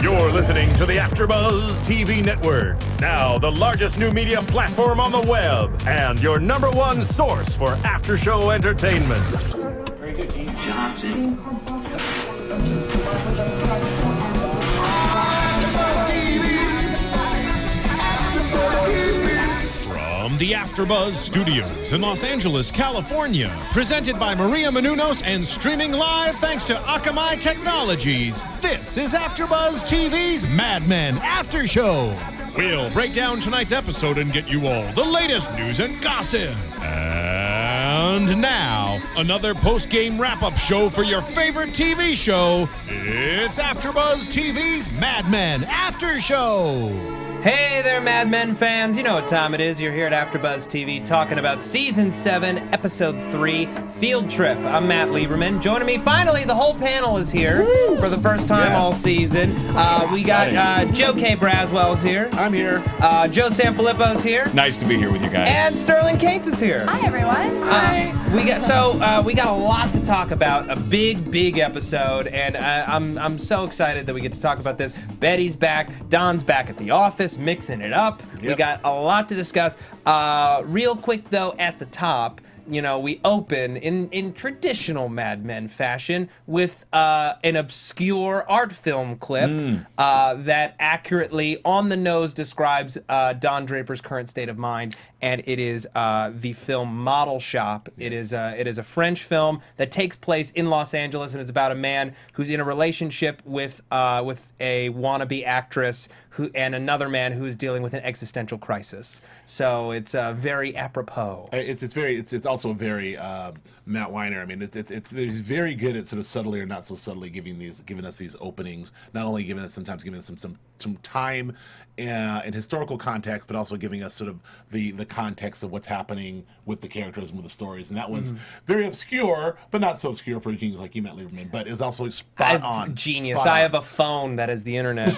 You're listening to the AFTERBUZZ TV Network, now the largest new media platform on the web, and your #1 source for after-show entertainment. Very good, Dean Johnson. From the AFTERBUZZ Studios in Los Angeles, California, presented by Maria Menounos and streaming live thanks to Akamai Technologies, this is AFTERBUZZ TV's Mad Men After Show. We'll break down tonight's episode and get you all the latest news and gossip. And now, another post-game wrap-up show for your favorite TV show. It's AFTERBUZZ TV's Mad Men After Show. Hey there, Mad Men fans. You know what time it is. You're here at AFTERBUZZ TV talking about Season 7, Episode 3, Field Trip. I'm Matt Lieberman. Joining me, finally, the whole panel is here for the first time all season. We got Joe Braswell's here. I'm here. Joe Sanfelippo's here. Nice to be here with you guys. And Sterling Cates is here. Hi, everyone. We got a lot to talk about. A big episode, and I'm so excited that we get to talk about this. Betty's back. Don's back at the office, mixing it up. Yep. We got a lot to discuss. Real quick though, at the top, you know, we open in traditional Mad Men fashion with an obscure art film clip that accurately, on the nose, describes Don Draper's current state of mind, and it is the film Model Shop. Yes. It is a French film that takes place in Los Angeles, and it's about a man who's in a relationship with a wannabe actress and another man who's dealing with an existential crisis. So it's very apropos. It's also very Matt Weiner. I mean, it's very good at sort of subtly or not so subtly giving us these openings. Not only giving us some time and historical context, but also giving us sort of the context of what's happening with the characters and with the stories. And that was very obscure, but not so obscure for genius like you, Matt Lieberman. But is also spot on. Genius. Spot on. I have a phone that is the internet.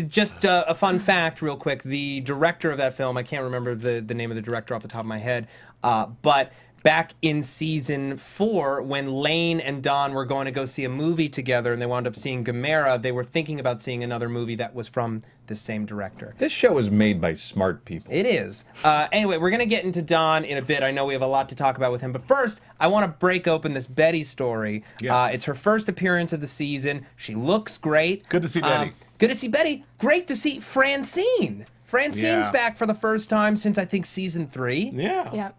Just a fun fact, real quick. The director of that film, I can't remember the name of the director off the top of my head, but back in Season 4, when Lane and Don were going to go see a movie together and they wound up seeing Gamera, they were thinking about seeing another movie that was from the same director. This show is made by smart people. It is. Anyway, we're going to get into Don in a bit. I know we have a lot to talk about with him. But first, I want to break open this Betty story. Yes. It's her first appearance of the season. She looks great. Good to see Betty. Good to see Betty. Great to see Francine. Francine's back for the first time since, I think, Season 3. Yeah.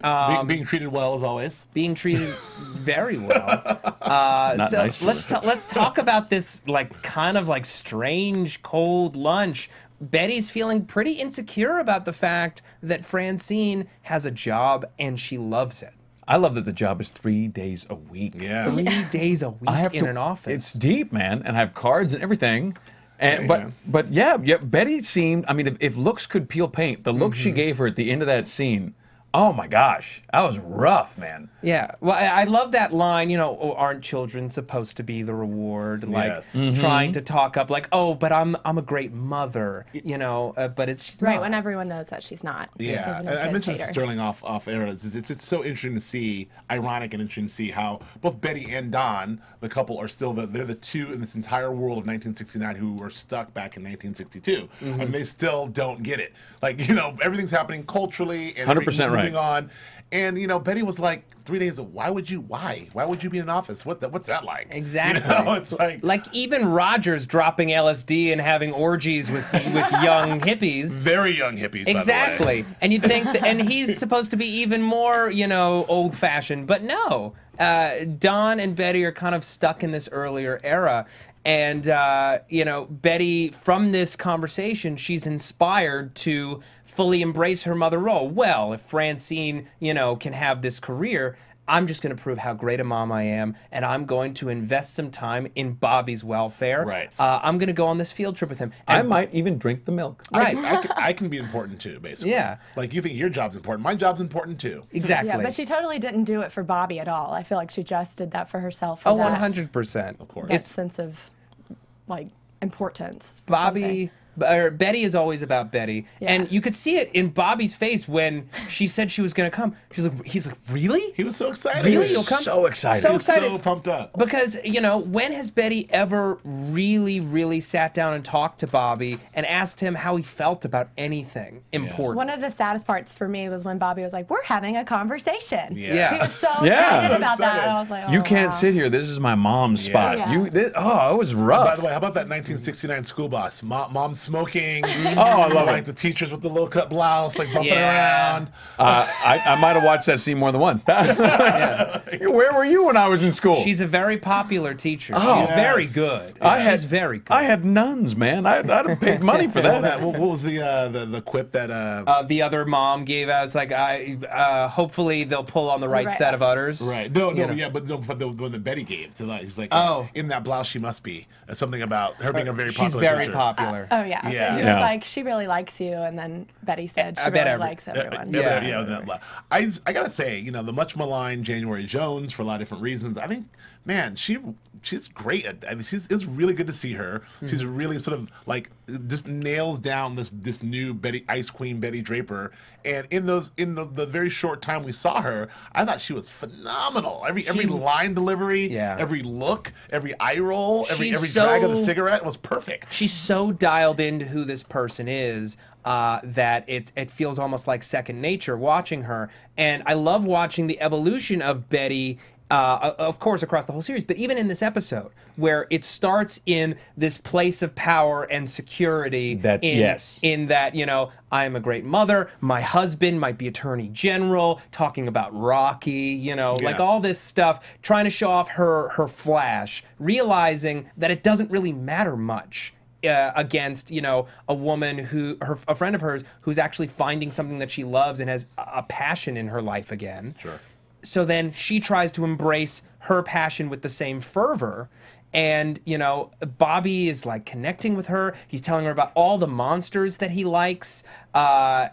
Being treated well, as always. Being treated very well. So let's talk about this kind of strange cold lunch. Betty's feeling pretty insecure about the fact that Francine has a job and she loves it. I love that the job is 3 days a week. Yeah. 3 days a week in an office. It's deep, man, and I have cards and everything. And, but yeah, Betty seemed, I mean, if looks could peel paint, the look she gave her at the end of that scene, oh my gosh, that was rough, man. Yeah, well, I love that line, you know, oh, aren't children supposed to be the reward? Like, trying to talk up, like, oh, but I'm a great mother, you know, but she's right, not. when everyone knows that she's not. Yeah, I mentioned Sterling off air. It's just so interesting to see, ironic and interesting to see how both Betty and Don, the couple, are still they're the two in this entire world of 1969 who were stuck back in 1962. I mean, they still don't get it. Like, you know, everything's happening culturally and 100% right. on, and you know, Betty was like 3 days of why would you be in an office? What's that like? Exactly. You know, it's like even Rogers dropping LSD and having orgies with young hippies. Very young hippies. Exactly. By the way. And you'd think and he's supposed to be even more, you know, old fashioned, but no. Don and Betty are kind of stuck in this earlier era. And, you know, Betty, from this conversation, she's inspired to fully embrace her mother role. Well, if Francine, you know, can have this career, I'm just going to prove how great a mom I am, and I'm going to invest some time in Bobby's welfare. Right. I'm going to go on this field trip with him. And I might even drink the milk. Right. I can be important too, basically. Yeah. Like, you think your job's important. My job's important too. Exactly. Yeah, but she totally didn't do it for Bobby at all. I feel like she just did that for herself. Oh, 100%. Of course. That sense of, like, importance. Bobby Betty is always about Betty. Yeah. And you could see it in Bobby's face when she said she was going to come. He's like, really? He was so excited. Really? He You'll was come? So excited. So so excited. so pumped up. Because, you know, when has Betty ever really sat down and talked to Bobby and asked him how he felt about anything important? One of the saddest parts for me was when Bobby was like, "We're having a conversation." Yeah. He was so Yeah. excited about Excited. that. And I was like, oh, You can't wow. sit here. This is my mom's spot. Yeah. It was rough. By the way, how about that 1969 school bus? Mom smoking. Oh, I love like it. the teachers with the low cut blouse, like bumping Yeah. around. I might have watched that scene more than once. Where were you when I was in school? She's a very popular teacher. Oh. She's very Yes. good. I She's very good. I had nuns, man. I'd have paid money for that. What was the quip that? The other mom gave us like, hopefully they'll pull on the right Right. set of udders. Right. No, You know. yeah, but the one that Betty gave to that. He's like, Oh. in that blouse she must be. Something about her being a very She's popular very teacher. popular. Oh yeah. Yeah. He was Yeah. like, "She really likes you," and then Betty said, "She I bet really every- likes everyone." Yeah. I gotta say, you know, the much maligned January Jones for a lot of different reasons. I think, man, she's great. I mean, it's really good to see her. She's really sort of like just nails down this new Ice Queen Betty Draper. And in the very short time we saw her, I thought she was phenomenal. Every line delivery, Yeah. every look, every eye roll, every She's drag of the so- cigarette was perfect. She's so dialed into who this person is that it feels almost like second nature watching her. And I love watching the evolution of Betty, of course, across the whole series, but even in this episode, where it starts in this place of power and security. In that, you know, I am a great mother. My husband might be Attorney General, talking about Rocky, you know, like Yeah. all this stuff, trying to show off her flash, realizing that it doesn't really matter much. Against, you know, a woman a friend of hers who's actually finding something that she loves and has a passion in her life again. Sure. So then she tries to embrace her passion with the same fervor. And, you know, Bobby is like connecting with her. He's telling her about all the monsters that he likes.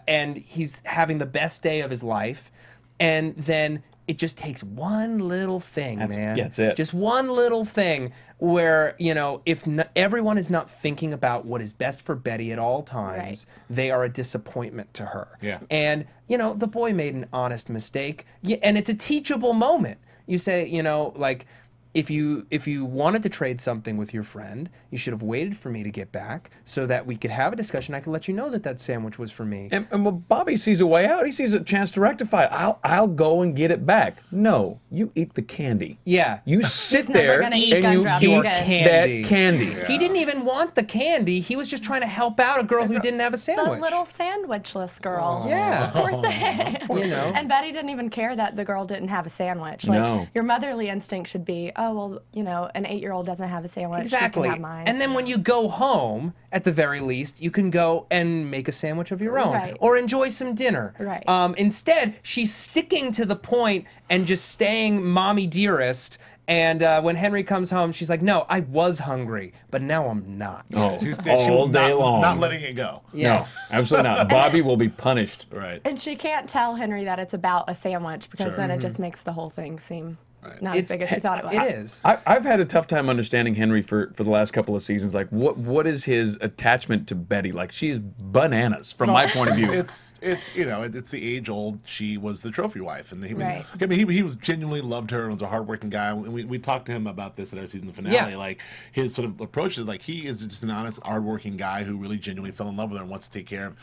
And he's having the best day of his life. And then it just takes one little thing, man. That's it. Just one little thing where, you know, if everyone is not thinking about what is best for Betty at all times, they are a disappointment to her. Yeah. And, you know, the boy made an honest mistake. Yeah, and it's a teachable moment. You say, you know, like, if you wanted to trade something with your friend, you should have waited for me to get back so that we could have a discussion. I could let you know that sandwich was for me. And when Bobby sees a way out, he sees a chance to rectify it. I'll go and get it back. No, you eat the candy. Yeah. You sit never there gonna and eat you gumdrops eat again. Candy. that candy. He didn't even want the candy. He was just trying to help out a girl who didn't have a The sandwich. little sandwichless girl. Yeah. Poor thing. You know. And Betty didn't even care that the girl didn't have a sandwich. Like, No. your motherly instinct should be, oh, well, you know, an 8-year-old doesn't have a sandwich. Exactly. She can have mine. And then when you go home, at the very least, you can go and make a sandwich of your own Right. or enjoy some dinner. Right. Instead, she's sticking to the point and just staying mommy dearest. And when Henry comes home, she's like, no, I was hungry, but now I'm not. Oh, She all was day long. not letting it go. Yeah. No, absolutely not. Bobby will be punished. Right. And she can't tell Henry that it's about a sandwich because Sure. then it just makes the whole thing seem not It's- as big as she thought it was. It is. I've had a tough time understanding Henry for the last couple of seasons. Like, what is his attachment to Betty? Like, she's bananas from my point of view. It's you know it's the age old. She was the trophy wife, and Right. he was genuinely loved her and was a hardworking guy. And we talked to him about this at our season finale. Yeah. Like his sort of approach is like he is just an honest, hardworking guy who really genuinely fell in love with her and wants to take care of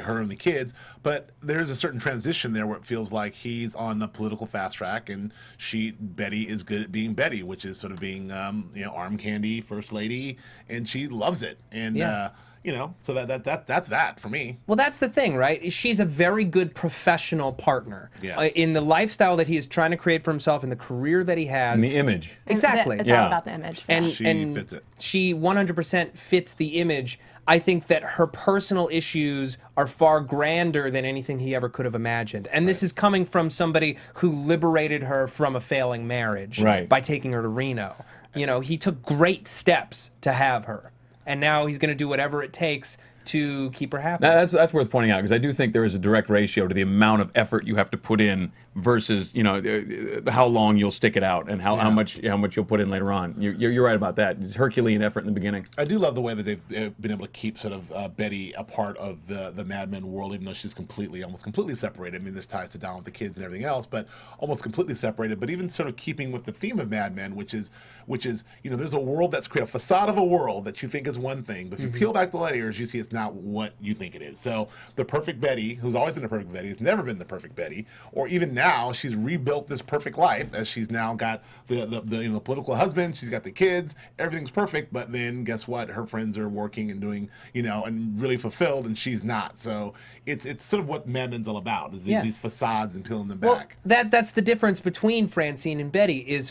her and the kids. But there's a certain transition there where it feels like he's on the political fast track, and Betty is good at being Betty, which is sort of being you know, arm candy first lady, and she loves it. And Yeah. you know, so that's that for me. Well, that's the thing, right? She's a very good professional partner. Yes. In the lifestyle that he is trying to create for himself, in the career that he has. And the image. Exactly. It's Yeah. all about the image. And She fits it. She 100% fits the image. I think that her personal issues are far grander than anything he ever could have imagined. And this is coming from somebody who liberated her from a failing marriage Right. by taking her to Reno. You know, he took great steps to have her. And now he's going to do whatever it takes to keep her happy. Now, that's worth pointing out because I do think there is a direct ratio to the amount of effort you have to put in versus how long you'll stick it out and how much you'll put in later on. You're right about that. It's Herculean effort in the beginning. I do love the way that they've been able to keep sort of Betty a part of the Mad Men world, even though she's almost completely separated. I mean, this ties to down with the kids and everything else, but almost completely separated. But even sort of keeping with the theme of Mad Men, which is there's a world that's created, a facade of a world that you think is one thing, but if you peel back the layers, you see it's not what you think it is. So the perfect Betty, who's always been the perfect Betty, has never been the perfect Betty, or even now she's rebuilt this perfect life as she's now got the political husband, she's got the kids, everything's perfect. But then guess what? Her friends are working and doing and really fulfilled, and she's not. So it's sort of what Mad Men's all about, is these facades and peeling them back. That's the difference between Francine and Betty. Is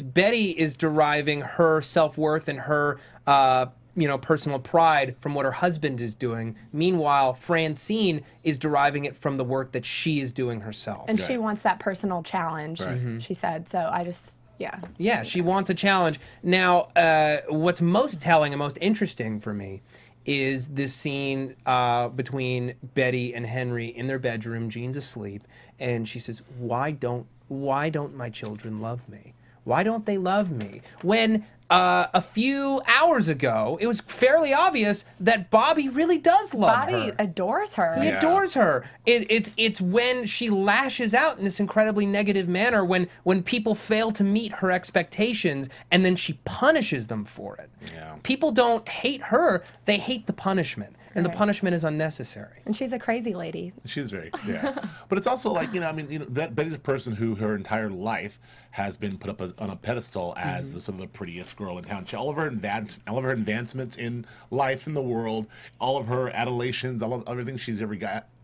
Betty is deriving her self-worth and her personal pride from what her husband is doing. Meanwhile, Francine is deriving it from the work that she is doing herself. And she wants that personal challenge, she said. So I just, Yeah, she wants a challenge. Now, what's most telling and most interesting for me is this scene between Betty and Henry in their bedroom. Jean's asleep, and she says, why don't my children love me? Why don't they love me? When a few hours ago, it was fairly obvious that Bobby really does love her. Bobby adores her. He adores her. It's when she lashes out in this incredibly negative manner, when people fail to meet her expectations, and then she punishes them for it. Yeah. People don't hate her, they hate the punishment. And the punishment is unnecessary. And she's a crazy lady. She's very, But it's also like, Betty's a person who her entire life has been put up on a pedestal as the sort of the prettiest girl in town. All of her advancements in life in the world, all of her adulations, all of everything she's ever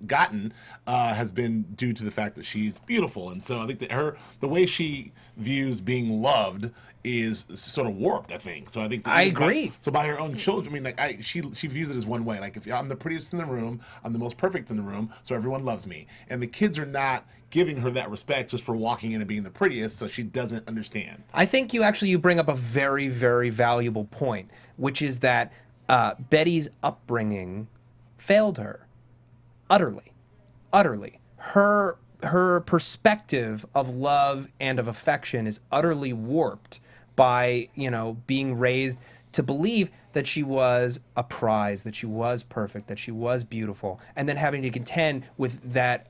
gotten has been due to the fact that she's beautiful. And so I think that the way she views being loved is sort of warped, I think. So I think I agree. So by her own children, I mean, she views it as one way. Like, if I'm the prettiest in the room, I'm the most perfect in the room, so everyone loves me. And the kids are not giving her that respect just for walking in and being the prettiest, so she doesn't understand. I think you bring up a very, very valuable point, which is that Betty's upbringing failed her utterly. Her perspective of love and of affection is utterly warped by being raised to believe that she was a prize, that she was perfect, that she was beautiful, and then having to contend with that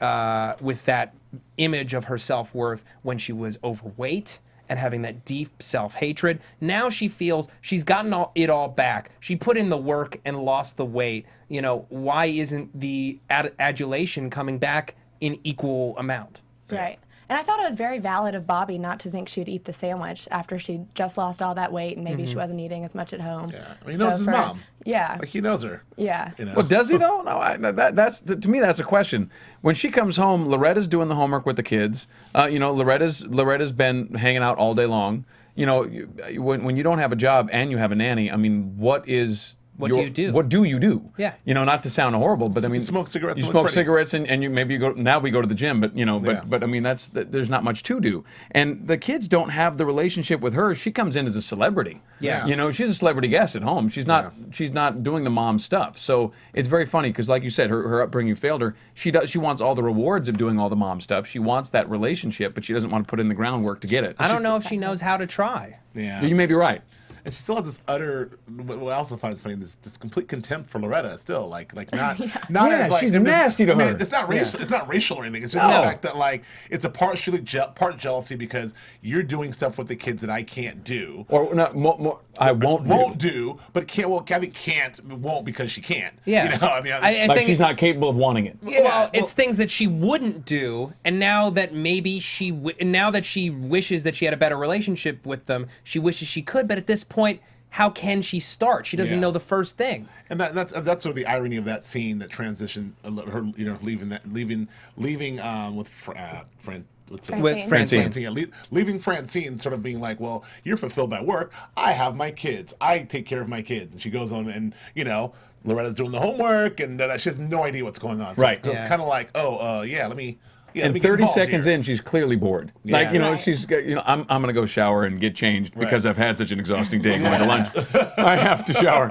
image of her self-worth when she was overweight and having that deep self-hatred. Now she feels she's gotten it all back. She put in the work and lost the weight. Why isn't the adulation coming back in equal amount? Right. And I thought it was very valid of Bobby not to think she'd eat the sandwich after she just lost all that weight and maybe she wasn't eating as much at home. Yeah, I mean, he knows his mom. Yeah. Like, he knows her. Yeah. Well, does he though? No, that's to me that's a question. When she comes home, Loretta's doing the homework with the kids. Loretta's been hanging out all day long. When you don't have a job and you have a nanny, I mean, what do you do? What do you do? Yeah. Not to sound horrible, but I mean, smoke cigarettes. You smoke cigarettes, and you maybe go. Now we go to the gym, but but I mean, there's not much to do. And the kids don't have the relationship with her. She comes in as a celebrity. Yeah. She's a celebrity guest at home. She's not. She's not doing the mom stuff. So it's very funny because, like you said, her upbringing failed her. She wants all the rewards of doing all the mom stuff. She wants that relationship, but she doesn't want to put in the groundwork to get it. I don't know if she knows how to try. Yeah. You may be right. And she still has this utter. What I also find is funny, this complete contempt for Loretta. Still, like not as like she's nasty to her. It's not racial. It's not racial or anything. It's just the fact that like it's a part jealousy because you're doing stuff with the kids that I can't do, or not. I won't do, but can't. Well, Gabby won't because she can't. Yeah. I think she's not capable of wanting it. Yeah, well, it's things that she wouldn't do, and now that maybe she wishes that she had a better relationship with them, she wishes she could, but at this point, how can she start? She doesn't know the first thing. And that's sort of the irony of that scene, that transition, her leaving with Francine. Yeah, leaving Francine, sort of being like, well, you're fulfilled by work. I have my kids. I take care of my kids. And she goes on and, Loretta's doing the homework and she has no idea what's going on. So right. It's kind of like, let me Yeah, and we get 30 involved seconds here. in, she's clearly bored. Yeah. Like, you know, Right. she's, you know, I'm going to go shower and get changed because Right. I've had such an exhausting day going to lunch. I have to shower.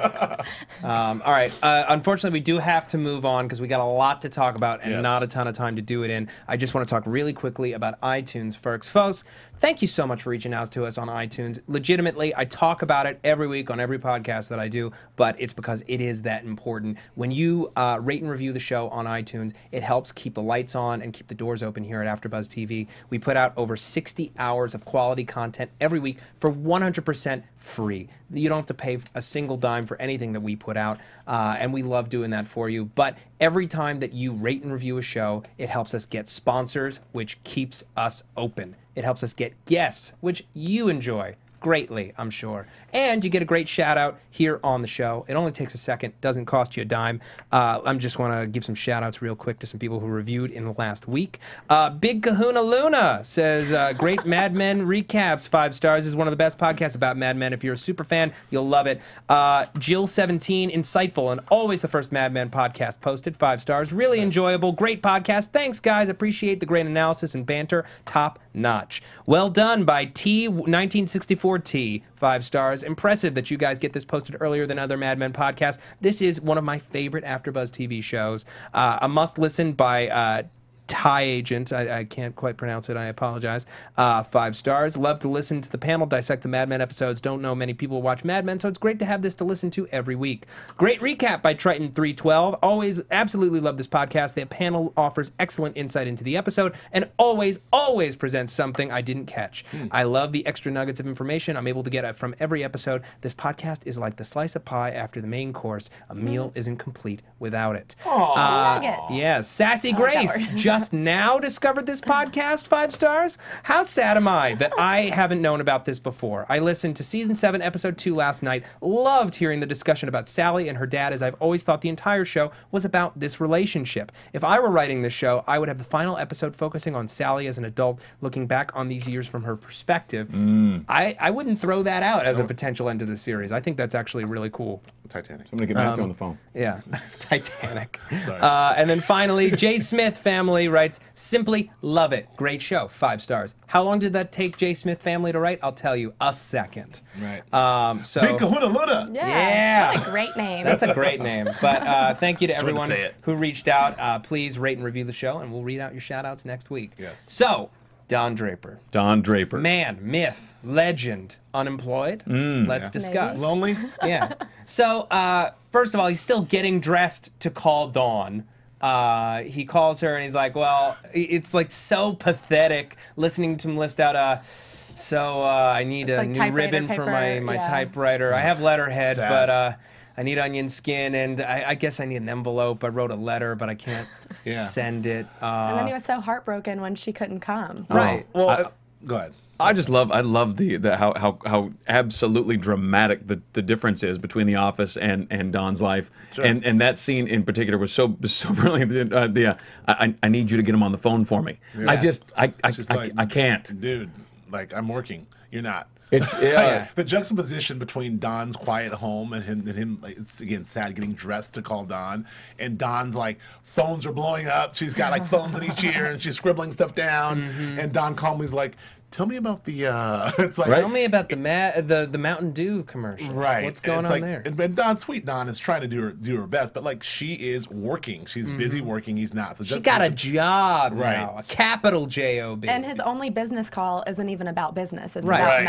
All right. Unfortunately, we do have to move on because we got a lot to talk about and Yes. not a ton of time to do it in. I just want to talk really quickly about iTunes, folks. Thank you so much for reaching out to us on iTunes. Legitimately, I talk about it every week on every podcast that I do, but it's because it is that important. When you rate and review the show on iTunes, it helps keep the lights on and keep the doors open here at AfterBuzz TV. We put out over 60 hours of quality content every week for 100% free. You don't have to pay a single dime for anything that we put out, and we love doing that for you. But every time that you rate and review a show, it helps us get sponsors, which keeps us open. It helps us get guests, which you enjoy greatly, I'm sure. And you get a great shout out here on the show. It only takes a second, doesn't cost you a dime. I just want to give some shout outs real quick to some people who reviewed in the last week. Big Kahuna Luna says, great Mad Men recaps, 5 stars. Is one of the best podcasts about Mad Men. If you're a super fan, you'll love it. Jill17, insightful and always the first Mad Men podcast posted, 5 stars. Really enjoyable, great podcast. Thanks, guys. Appreciate the great analysis and banter. Top notch. Well done by T1964T, 5 stars. Impressive that you guys get this posted earlier than other Mad Men podcasts. This is one of my favorite AfterBuzz TV shows. A must listen by Thai Agent. I can't quite pronounce it. I apologize. 5 stars. Love to listen to the panel dissect the Mad Men episodes. Don't know many people watch Mad Men, so it's great to have this to listen to every week. Great recap by Triton312. Always absolutely love this podcast. The panel offers excellent insight into the episode and always presents something I didn't catch. I love the extra nuggets of information I'm able to get from every episode. This podcast is like the slice of pie after the main course. A meal isn't complete without it. Nuggets. Yes, Sassy I like that Grace word. just now discovered this podcast, 5 stars. How sad am I that I haven't known about this before? I listened to season 7, episode 2 last night. Loved hearing the discussion about Sally and her dad, as I've always thought the entire show was about this relationship. If I were writing this show, I would have the final episode focusing on Sally as an adult, looking back on these years from her perspective. I wouldn't throw that out as a potential end to the series. I think that's actually really cool. Titanic. I'm going to get Matthew on the phone. Yeah, Titanic. Sorry. And then finally, Jay Smith family writes, simply love it. Great show, 5 stars. How long did that take Jay Smith family to write? I'll tell you, a second. Right. So Big Kahuna Luna. Yeah. What a great name. that's a great name. But thank you to everyone say it. who reached out. Please rate and review the show, and we'll read out your shout outs next week. Yes. So, Don Draper. Don Draper. Man, myth, legend, unemployed. Let's Yeah. discuss. Lonely? Yeah. So, first of all, he's still getting dressed to call Dawn. He calls her and he's like, well, it's like so pathetic listening to him list out, I need a like new typewriter ribbon for paper, my yeah. typewriter. I have letterhead, Sad. but I need onion skin, and I guess I need an envelope. I wrote a letter, but I can't Yeah. send it. And then he was so heartbroken when she couldn't come. Right. Well, go ahead. I love the how absolutely dramatic the difference is between The Office and Don's life, Sure. and that scene in particular was so brilliant. I need you to get him on the phone for me. Yeah. She's like, I can't. Dude, like, I'm working. You're not. It's yeah. The juxtaposition between Don's quiet home and him like, it's again sad getting dressed to call Don, and Don's like phones are blowing up. She's got like phones in each ear and she's scribbling stuff down, and Don calmly's like, "Tell me about the." It's like, Tell me about the Mountain Dew commercial. right? What's going And on it's like, there? And Don, sweet Don, is trying to do her best, but like she is working. She's busy working. He's not. So She got a job Right. now, a capital J-O-B. And his only business call isn't even about business. It's Right. about Right.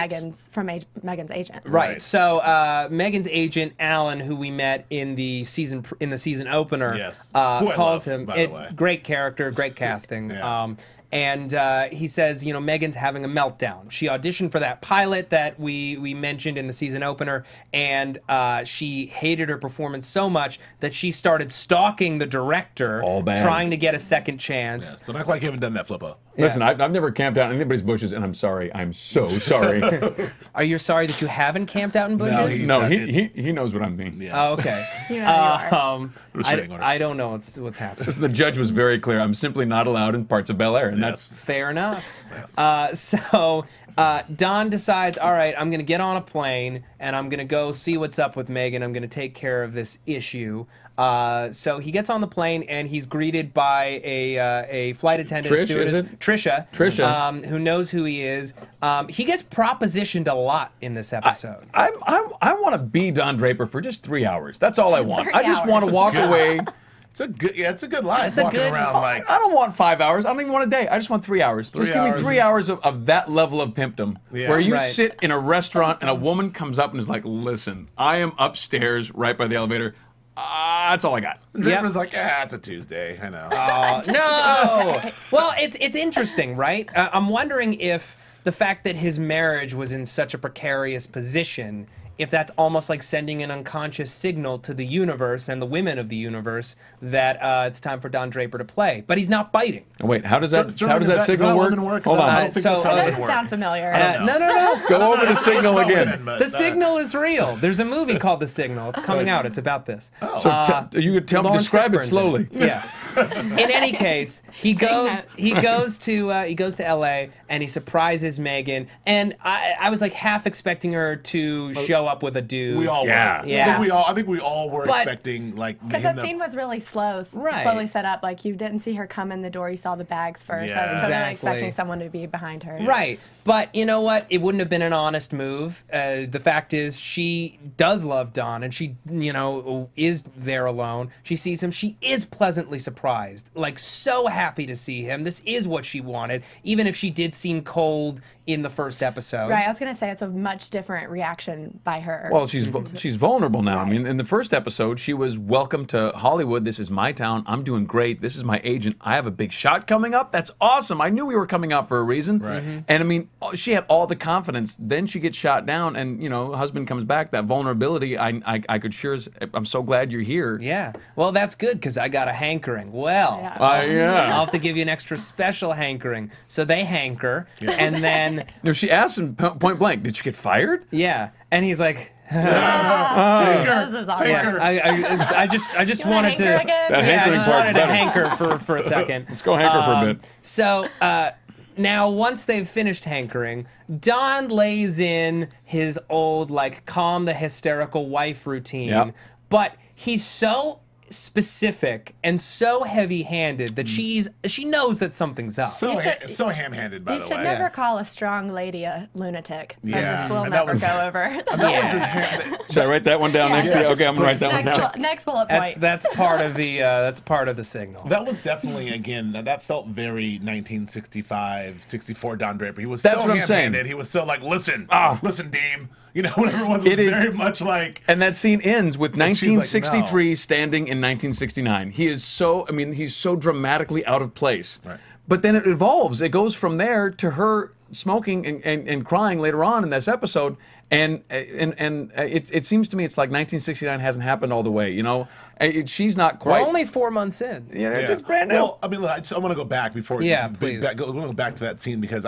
Megan's agent. Right. Right. So Megan's agent Alan, who we met in the season opener, Yes. Who I calls love, him. by the way. Great character, great casting. Yeah. And he says, you know, Megan's having a meltdown. She auditioned for that pilot that we mentioned in the season opener, and she hated her performance so much that she started stalking the director, all bad. trying to get a second chance. Yes. Don't act like you haven't done that, Flippo. Listen, I've never camped out in anybody's bushes, and I'm sorry. I'm so sorry. Are you sorry that you haven't camped out in bushes? No, he knows what I mean. Yeah. Oh, okay. You know you are. I don't know what's happening. Listen, the judge was very clear. I'm simply not allowed in parts of Bel Air, and that's Fair enough. So Don decides, all right, I'm going to get on a plane, and I'm going to go see what's up with Megan. I'm going to take care of this issue. So he gets on the plane, and he's greeted by a flight attendant, Trish, stewardess, is it? Trisha, who knows who he is. He gets propositioned a lot in this episode. I want to be Don Draper for just 3 hours. That's all I want. 3 I just want to walk away. It's a good line. It's a walking good- around like I don't want 5 hours. I don't even want a day. I just want 3 hours. Just give me hours. 3 hours of that level of pimpdom, Yeah. where you Right. sit in a restaurant and a woman comes up and is like, "Listen, I am upstairs right by the elevator. That's all I got." Draper's like, it's a Tuesday. I know. No. Well, it's interesting, right? I'm wondering if the fact that his marriage was in such a precarious position, if that's almost like sending an unconscious signal to the universe and the women of the universe that it's time for Don Draper to play. But he's not biting. Oh, wait, how does that Sterling, signal is that how work? women work? Hold I on. don't think So, that's how That women doesn't work. sound familiar. No. Go over the signal Some again. women, but, The Signal is real. There's a movie called The Signal. It's coming out. It's about this. So you could Lawrence describe it Fishburne's in slowly. Yeah. In any case, he goes to L.A. and he surprises Megan, and I was like half expecting her to show up with a dude. We all Yeah. were. Yeah. I think we all were But- expecting like Because him that to- scene was really slow, Right. slowly set up. Like you didn't see her come in the door, you saw the bags first. I was Yeah. totally Exactly. expecting someone to be behind her. Right. But you know what? It wouldn't have been an honest move. The fact is, she does love Don, and she, is there alone. She sees him. She is pleasantly surprised. Like, so happy to see him. This is what she wanted, even if she did seem cold in the first episode. Right, I was going to say it's a much different reaction by her. Well, she's vulnerable now. I mean, in the first episode, she was welcome to Hollywood. This is my town. I'm doing great. This is my agent. I have a big shot coming up. That's awesome. I knew we were coming out for a reason. Right. And I mean, she had all the confidence. Then she gets shot down, and husband comes back. That vulnerability, I could sure. I'm so glad you're here. Yeah. Well, that's good because I got a hankering. Well, Yeah. Yeah. I'll have to give you an extra special hankering. So they hanker, and then No, she asked him point blank, "Did you get fired?" yeah, and he's like. This is awkward. Yeah, I just You wanna wanted to. hanker again? That Yeah, I hankering just part's wanted to better. hanker for a second. Let's go hanker for a bit. So now, once they've finished hankering, Don lays in his old calm the hysterical wife routine, Yep. but he's so specific and so heavy-handed that she knows that something's up. so You should- so ham-handed by You the should way. never call a strong lady a lunatic. Yeah. This will And that never was- go over. That was his hand. Should I write that one down Yeah. next to you? Yes, Okay, I'm gonna write that one down. Next bullet point. That's part of the signal. That was definitely, again, that felt very 1965, 64 Don Draper. He was That's so what I'm saying. ham-handed. He was so like, listen, Dame. Whatever it was It is- very much like. And that scene ends with she's like, 1963 standing in 1969. He's so dramatically out of place. Right. But then it evolves. It goes from there to her smoking and crying later on in this episode. And it seems to me it's like 1969 hasn't happened all the way. She's not We're quite. only 4 months in. It's brand new. Well, I mean, I want to go back before. Yeah, please. I want to go back to that scene because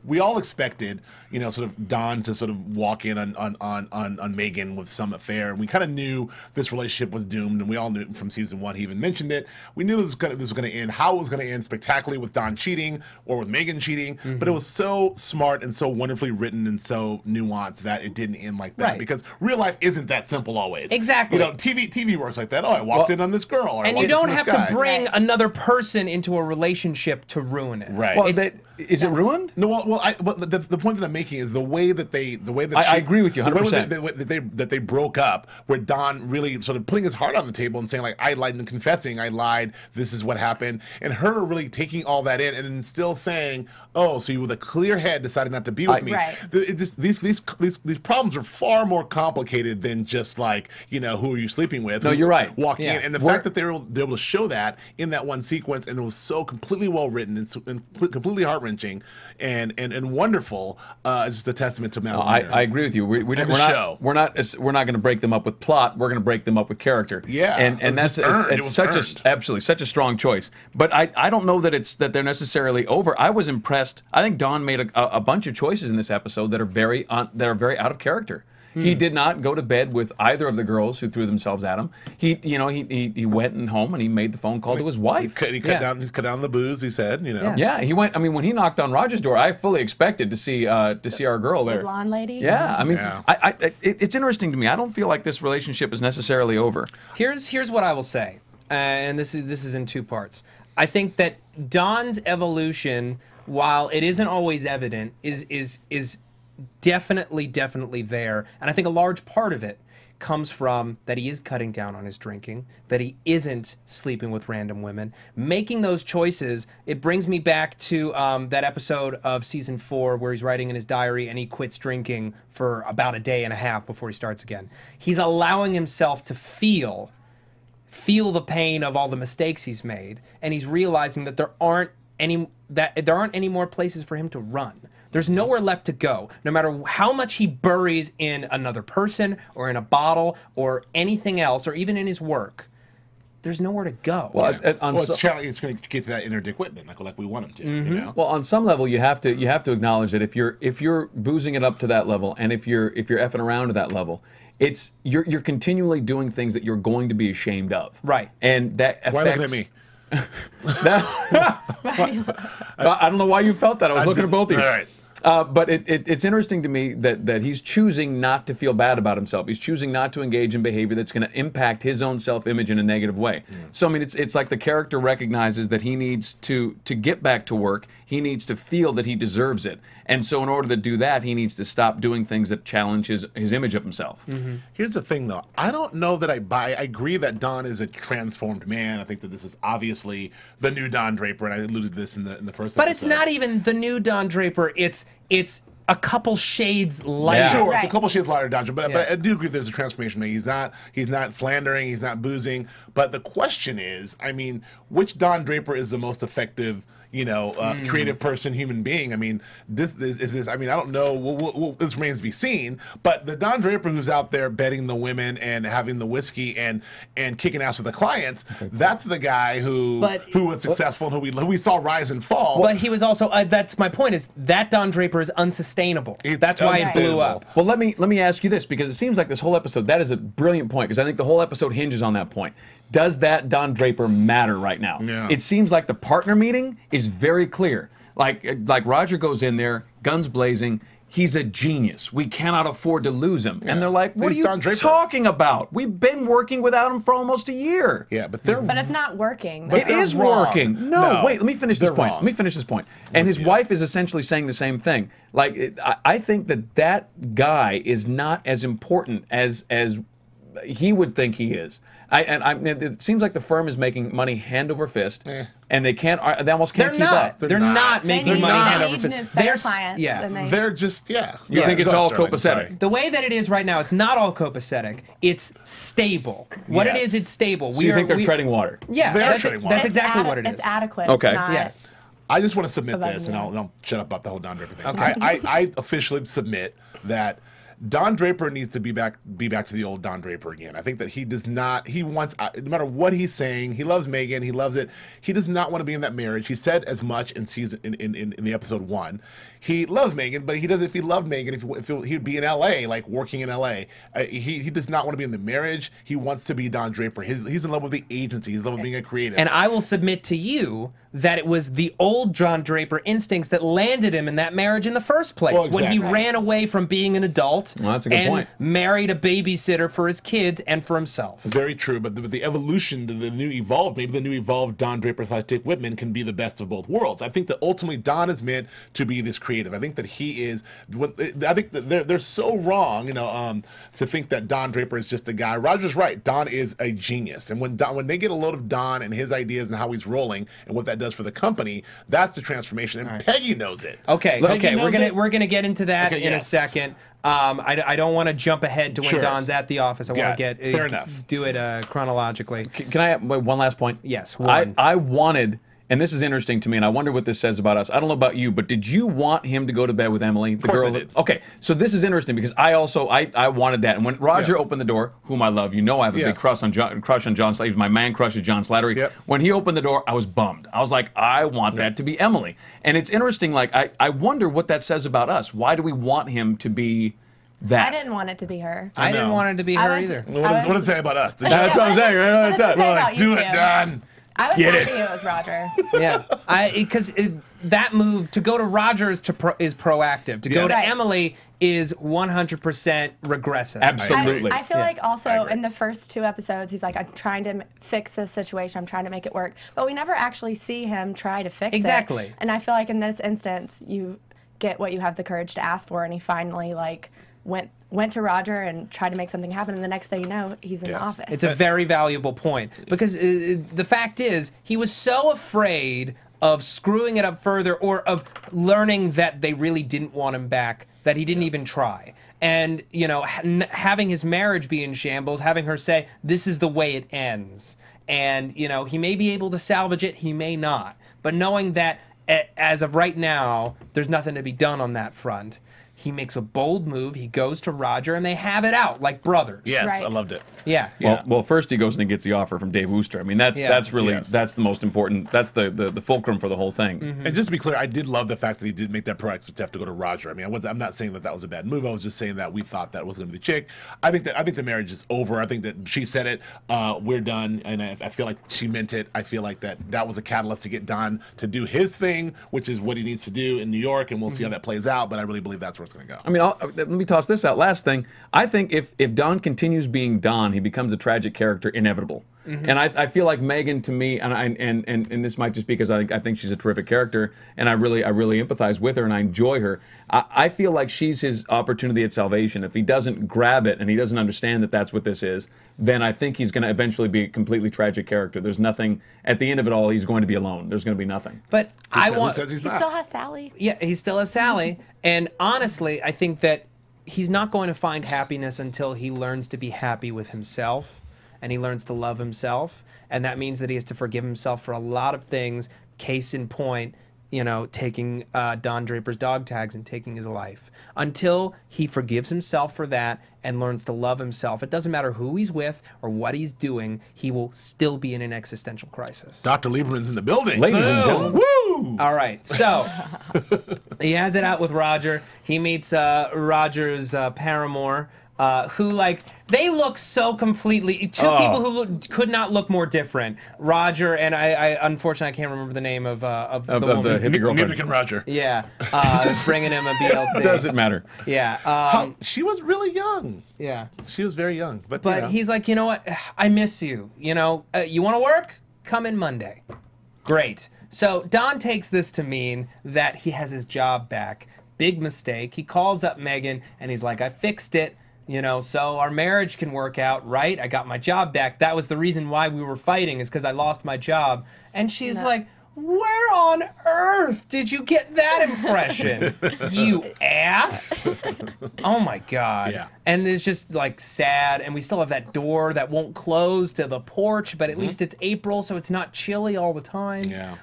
we all expected, sort of Don to sort of walk in on Megan with some affair, and we kind of knew this relationship was doomed, and we all knew it from season 1. He even mentioned it. We knew this was going to end. How it was going to end spectacularly with Don cheating or with Megan cheating, but it was so smart and so wonderfully written and so nuanced that it didn't end like that. Right. Because real life isn't that simple always. Exactly. TV works like that. Oh, I walked in on this girl. Or I And you walked don't into have this guy. to bring Right. another person into a relationship to ruin it. Right. Well, It's- is it ruined? No, the point that I'm making is the way that I agree with you the way 100%. that they broke up, where Don really sort of putting his heart on the table and saying like, I lied and confessing, I lied, this is what happened, and her really taking all that in and then still saying, oh, so you with a clear head decided not to be with me. Right. These these problems are far more complicated than just like, you know, who are you sleeping with? No, you're right. Walking Yeah. in, and the fact that they were able to show that in that one sequence, and it was so completely well written and, completely heart wrenching and wonderful, is just a testament to Matt Lieberman. I agree with you. We're not going to break them up with plot. We're going to break them up with character. Yeah, and that's it's such earned. absolutely such a strong choice. But I don't know that they're necessarily over. I was impressed. I think Don made a bunch of choices in this episode that are very out of character. He did not go to bed with either of the girls who threw themselves at him. He went home and he made the phone call to his wife. He cut down the booze. He said, you know. Yeah, he went. I mean, when he knocked on Roger's door, I fully expected to see our girl there. The blonde lady. Yeah, I mean, Yeah. It's interesting to me. I don't feel like this relationship is necessarily over. Here's what I will say, and this is in two parts. I think that Don's evolution, while it isn't always evident, is definitely there, and I think a large part of it comes from that he is cutting down on his drinking, that he isn't sleeping with random women, making those choices. It brings me back to that episode of season 4 where he's writing in his diary and he quits drinking for about a day and a half before he starts again. He's allowing himself to feel the pain of all the mistakes he's made, and he's realizing that there aren't any more places for him to run. There's nowhere left to go. No matter how much he buries in another person or in a bottle or anything else, or even in his work, there's nowhere to go. Well, it's going to get to that inner Dick Whitman, like we want him to. You know? Well, on some level, you have to acknowledge that if you're boozing it up to that level, and if you're effing around to that level, you're continually doing things that you're going to be ashamed of. Right. And that affects. Why looking at me? I don't know why you felt that. I was looking at both of you. All right. But it's interesting to me that he's choosing not to feel bad about himself. He's choosing not to engage in behavior that's going to impact his own self-image in a negative way. So, I mean, it's like the character recognizes that he needs to get back to work. He needs to feel that he deserves it. And so in order to do that, he needs to stop doing things that challenge his image of himself. Here's the thing, though. I don't know that I agree that Don is a transformed man. I think that this is obviously the new Don Draper, and I alluded to this in the first episode. But it's not even the new Don Draper. It's a couple shades lighter. Yeah. Sure, Right. it's a couple shades lighter, Don, but I do agree there's a transformation. He's not flandering, he's not boozing. But the question is, I mean, which Don Draper is the most effective, creative person, human being? I mean, this is I mean, I don't know. This remains to be seen. But the Don Draper who's out there betting the women and having the whiskey and kicking ass with the clients, that's the guy who was successful and who we saw rise and fall. But he was also. That's my point. Is that Don Draper is unsustainable. That's why it blew up. Well, let me ask you this, because it seems like this whole episode, that is a brilliant point, because I think the whole episode hinges on that point. Does that Don Draper matter right now? Yeah. It seems like the partner meeting is very clear. Like Roger goes in there, guns blazing. He's a genius. We cannot afford to lose him. And they're like, what He's are Don you Draper. talking about? We've been working without him for almost a year. Yeah, but But it's not working. It is wrong. working. No, wait, let me finish this They're point. wrong. Let me finish this point. And his wife is essentially saying the same thing. Like, I think that guy is not as important as he would think he is. It seems like the firm is making money hand over fist, and they almost can't keep up. They're not making money hand over fist. Their clients. Yeah. And they, they're just You think it's all copacetic? The way that it is right now, it's not all copacetic. It's stable. What it Yes. is, it's stable. So you think they're treading water? Yeah, They are that's, treading water. that's exactly what it is. It's adequate. Okay. It's not, Yeah. I just want to submit Above this, and and beyond. I'll shut up about the whole Don Draper thing. Okay. I officially submit that Don Draper needs to be back to the old Don Draper again. I think that he does not. He wants, no matter what he's saying, he loves Megan. He loves it. He does not want to be in that marriage. He said as much in the episode 1. He loves Megan, but he doesn't. If he loved Megan, if he'd be in L.A., like working in L.A., he does not want to be in the marriage. He wants to be Don Draper. He's in love with the agency. He's in love with being a creative. And I will submit to you that it was the old Don Draper instincts that landed him in that marriage in the first place. Well, When he exactly. ran away from being an adult Well, that's a good and point. married a babysitter for his kids and for himself. Very true, but the evolution, the new evolved Don Draper / Dick Whitman can be the best of both worlds. I think that ultimately Don is meant to be this creative. I think that he is. I think that they're so wrong, to think that Don Draper is just a guy. Roger's right. Don is a genius, and when they get a load of Don and his ideas and how he's rolling and what that does for the company, that's the transformation. And Peggy knows it. Okay, Peggy knows we're it. gonna get into that Okay, in a yes. second. I don't want to jump ahead to when Sure. Don's at the office. I want to get fair enough. do it chronologically. Can I have one last point? Yes, one. I wanted, and this is interesting to me, and I wonder what this says about us. I don't know about you, but did you want him to go to bed with Emily, the course girl? I did. Okay, so this is interesting because I also I wanted that, and when Roger opened the door, whom I love, you know, I have a big crush on John Slattery. My man crush is John Slattery. Yep. When he opened the door, I was bummed. I was like, I want that to be Emily, and it's interesting. Like I wonder what that says about us. Why do we want him to be that? I didn't want it to be her. I didn't want it to be her either. What does it say about us? That's what I'm saying. Right? What does it say We're about like, you do two? it, Don. I was Get happy it. it was Roger. Yeah, because that move to go to Roger is proactive. To go to Right. Emily is 100% regressive. Absolutely. I feel Yeah, like also in the first 2 episodes, he's like, I'm trying to fix this situation. I'm trying to make it work. But we never actually see him try to fix it. Exactly. And I feel like in this instance, you get what you have the courage to ask for. And he finally went to Roger and tried to make something happen. And the next day, you know, he's in the office. It's a very valuable point because the fact is he was so afraid of screwing it up further or of learning that they really didn't want him back that he didn't even try. And, you know, having his marriage be in shambles, having her say, this is the way it ends. And, you know, he may be able to salvage it, he may not. But knowing that as of right now, there's nothing to be done on that front. He makes a bold move. He goes to Roger, and they have it out like brothers. Yes, Right. I loved it. Yeah. Well, first he goes and he gets the offer from Dave Wooster. I mean, that's really that's the most important. That's the fulcrum for the whole thing. And just to be clear, I did love the fact that he did make that proactive step to go to Roger. I mean, I'm not saying that was a bad move. I was just saying that we thought that was going to be the chick. I think the marriage is over. I think that she said it. We're done, and I feel like she meant it. I feel like that was a catalyst to get Don to do his thing, which is what he needs to do in New York, and we'll see how that plays out. But I really believe that's where it's going to go. I mean, let me toss this out. Last thing, I think if Don continues being Don, he becomes a tragic character, inevitable. And I feel like Megan, to me, and this might just be because I think she's a terrific character, and I really empathize with her and I enjoy her. I feel like she's his opportunity at salvation. If he doesn't grab it and he doesn't understand that that's what this is, then I think he's going to eventually be a completely tragic character. There's nothing at the end of it all. He's going to be alone. There's going to be nothing. But Who says he's He not? still has Sally. Yeah, he still has Sally. And honestly, I think that he's not going to find happiness until he learns to be happy with himself and he learns to love himself. And that means that he has to forgive himself for a lot of things. Case in point, you know, taking Don Draper's dog tags and taking his life. Until he forgives himself for that and learns to love himself, it doesn't matter who he's with or what he's doing, he will still be in an existential crisis. Dr. Lieberman's in the building. Ladies and gentlemen. Woo! All right, so he has it out with Roger. He meets Roger's paramour, who, like, they look so completely, two people who could not look more different. Roger and I unfortunately I can't remember the name of the woman. the hippie girlfriend. Neither can Roger. Yeah, bringing him a BLT. Doesn't matter. Yeah, She was really young. yeah. She was very young. But But you know. he's like, you know what? I miss you. You know, you want to work? Come in Monday. Great. So Don takes this to mean that he has his job back. Big mistake. He calls up Megan and he's like, I fixed it. You know, so our marriage can work out, right? I got my job back. That was the reason why we were fighting, is because I lost my job. And she's like, where on earth did you get that impression? You ass. Oh my God. Yeah. And it's just like sad. And we still have that door that won't close to the porch, but at least it's April, so it's not chilly all the time. Yeah.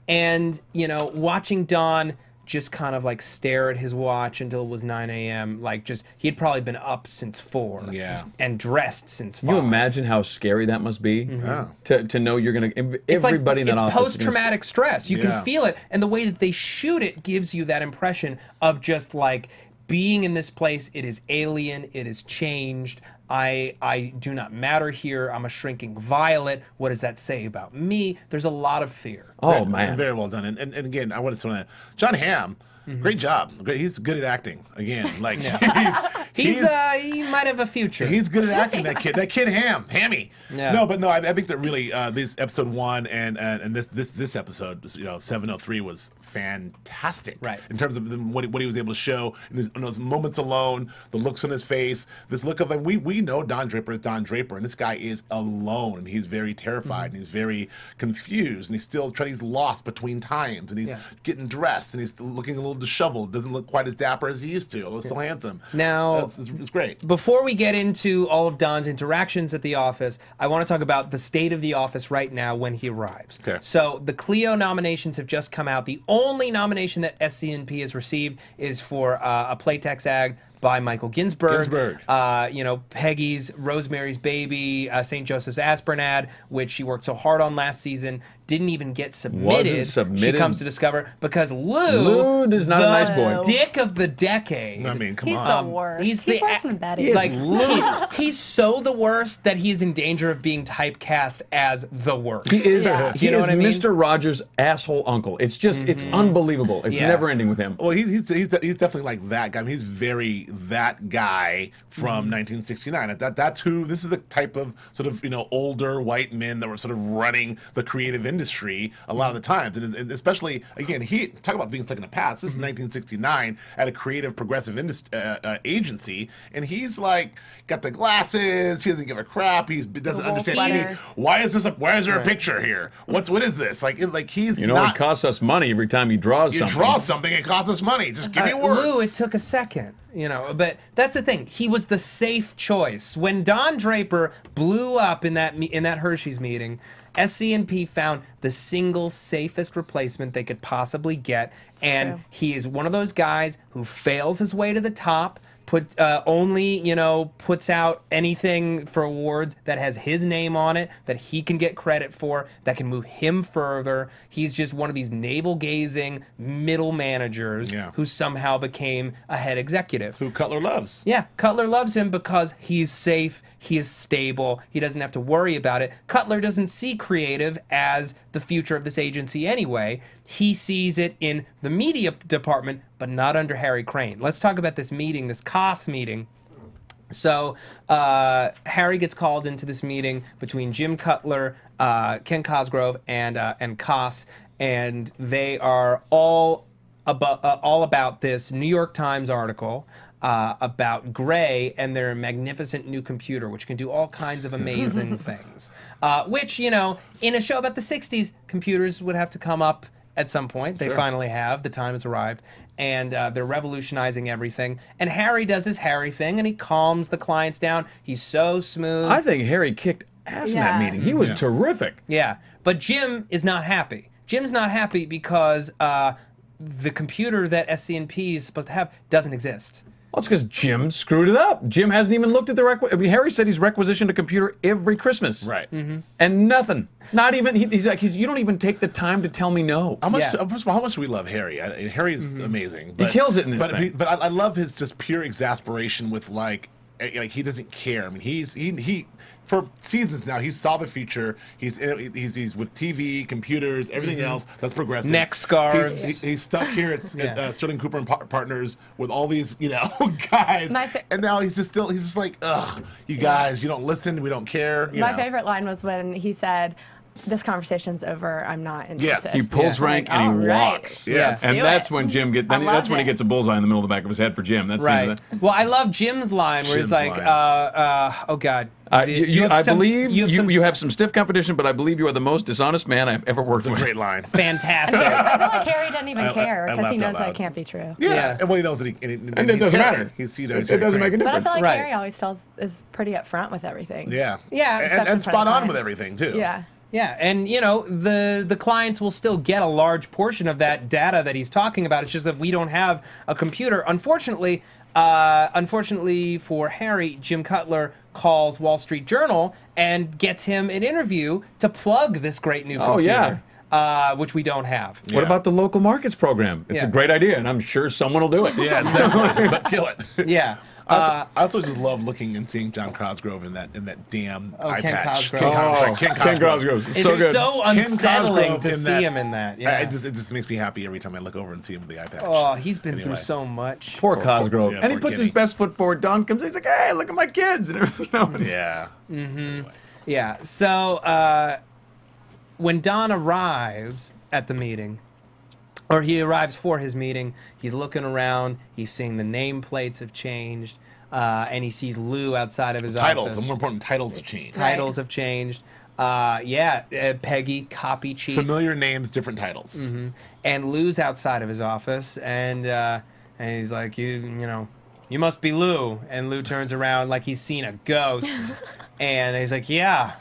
And, you know, watching Don just kind of like stare at his watch until it was 9 a.m. Like, just, he'd probably been up since 4. Yeah. And dressed since 5. Can you imagine how scary that must be to know you're going to It's everybody like, in that it's office. post-traumatic stress. You Yeah. can feel it, and the way that they shoot it gives you that impression of just like being in this place. It is alien. It is changed. I do not matter here. I'm a shrinking violet. What does that say about me? There's a lot of fear. Oh man, Very well done. And again, I want to John Hamm. Great job. Great. He's good at acting. Again, like He might have a future. he's good at acting. That kid Hammy. Yeah. No, but no, I think that really this episode 1 and this episode, you know, 703 was fantastic. Right. In terms of what he was able to show in those moments alone, the looks on his face, this look of like we know Don Draper is Don Draper, and this guy is alone, and he's very terrified, and he's very confused, and he's lost between times, and he's getting dressed, and he's looking a little disheveled, doesn't look quite as dapper as he used to, although still handsome. Now, it's great. Before we get into all of Don's interactions at the office, I want to talk about the state of the office right now when he arrives. Okay. So the Clio nominations have just come out. The only nomination that SCNP has received is for a Playtex ad by Michael Ginsberg. You know, Peggy's Rosemary's Baby, St. Joseph's Aspirin ad, which she worked so hard on last season, didn't even get submitted. She comes to discover because Lou is not a nice boy. Dick of the decade. I mean, come He's on. the worst. He's He's worse than Betty. Like he's so the worst that he is in danger of being typecast as the worst. He is. Yeah. He You know is what I mean? Mr. Rogers' asshole uncle. It's just, it's unbelievable. It's Yeah. never ending with him. Well, he's definitely like that guy. I mean, he's very that guy from 1969. That's who. This is the type of sort of older white men that were sort of running the creative industry a lot of the times, and especially again, he talk about being stuck in the past. This is 1969 at a creative progressive agency, and he's like got the glasses. He doesn't give a crap. He doesn't wool understand sweater. anything. Why is there a picture here? What is this? Like he's It costs us money every time he draws you something. draw something, it costs us money. Just give me words. Lou, it took a second, but that's the thing. He was the safe choice. When Don Draper blew up in that Hershey's meeting, SCNP found the single safest replacement they could possibly get, and true. he is one of those guys who fails his way to the top. Only puts out anything for awards that has his name on it, that he can get credit for, that can move him further. He's just one of these navel-gazing middle managers who somehow became a head executive. Who Cutler loves. Yeah, Cutler loves him because he's safe, he is stable, he doesn't have to worry about it. Cutler doesn't see creative as the future of this agency anyway. He sees it in the media department, but not under Harry Crane. Let's talk about this meeting, this COS meeting. So Harry gets called into this meeting between Jim Cutler, Ken Cosgrove, and COS, and they are all about this New York Times article about Gray and their magnificent new computer, which can do all kinds of amazing things. Which, in a show about the 60s, computers would have to come up at some point. They finally have. The time has arrived. And they're revolutionizing everything. And Harry does his Harry thing, and he calms the clients down. He's so smooth. I think Harry kicked ass in that meeting. He was terrific. Yeah. But Jim is not happy. Jim's not happy because the computer that SCNP is supposed to have doesn't exist. Well, it's because Jim screwed it up. Jim hasn't even looked at the Harry said he's requisitioned a computer every Christmas. Right. And nothing. Not even, he's like, you don't even take the time to tell me no. How much? First of all, how much do we love Harry? Harry's amazing. He kills it in this thing. But I love his just pure exasperation with like he doesn't care. I mean, he for seasons now, he saw the future. He's with TV, computers, everything else that's progressive. Neck scars. He's stuck here at Sterling Cooper and Partners with all these guys, and now he's just like, ugh, you guys, you don't listen, we don't care. My favorite line was when he said, "This conversation's over. I'm not interested." Yes. He pulls rank Like, and he all right. walks. Yes. And Do that's it. when Jim gets. I That's love when he it. gets a bullseye in the middle of the back of his head for Jim. That's Right. Well, I love Jim's line where he's Jim's like, line. oh God. I believe you have some some stiff competition, but I believe you are the most dishonest man I've ever worked It's a with. great line. fantastic. I feel like Harry doesn't even care I because he laughed out knows that loud. can't be true. Yeah. And when he knows that And it doesn't matter. He's, It doesn't make a But I difference. feel like Right. Harry always is pretty upfront with everything. Yeah. Yeah, except And in front spot of on time. with everything too. Yeah. Yeah, and the clients will still get a large portion of that data that he's talking about. It's just that we don't have a computer. Unfortunately for Harry, Jim Cutler calls Wall Street Journal and gets him an interview to plug this great new computer. Which we don't have. What about the local markets program? It's a great idea, and I'm sure someone will do it. Yeah, exactly. But kill it. Yeah. I also just love looking and seeing John Cosgrove in that damn eye Ken patch. Cosgrove. Ken Cosgrove. It's So good. so Ken unsettling Cosgrove to in see that- him in that. Yeah. It just makes me happy every time I look over and see him with the eye patch. Oh, he's been through Anyway. so much. Poor Cosgrove. yeah, And he poor puts his Kenny. best foot forward. Don comes in, he's like, hey, look at my kids. And everything. Yeah. Yeah. So when Don arrives at the meeting, or he arrives for his meeting, he's looking around, he's seeing the nameplates have changed, and he sees Lou outside of his Titles. office. The more important titles have changed. Titles have changed. Peggy, copy chief. Familiar names, different titles. And Lou's outside of his office, and he's like, you know, you must be Lou. And Lou turns around like he's seen a ghost, and he's like, yeah.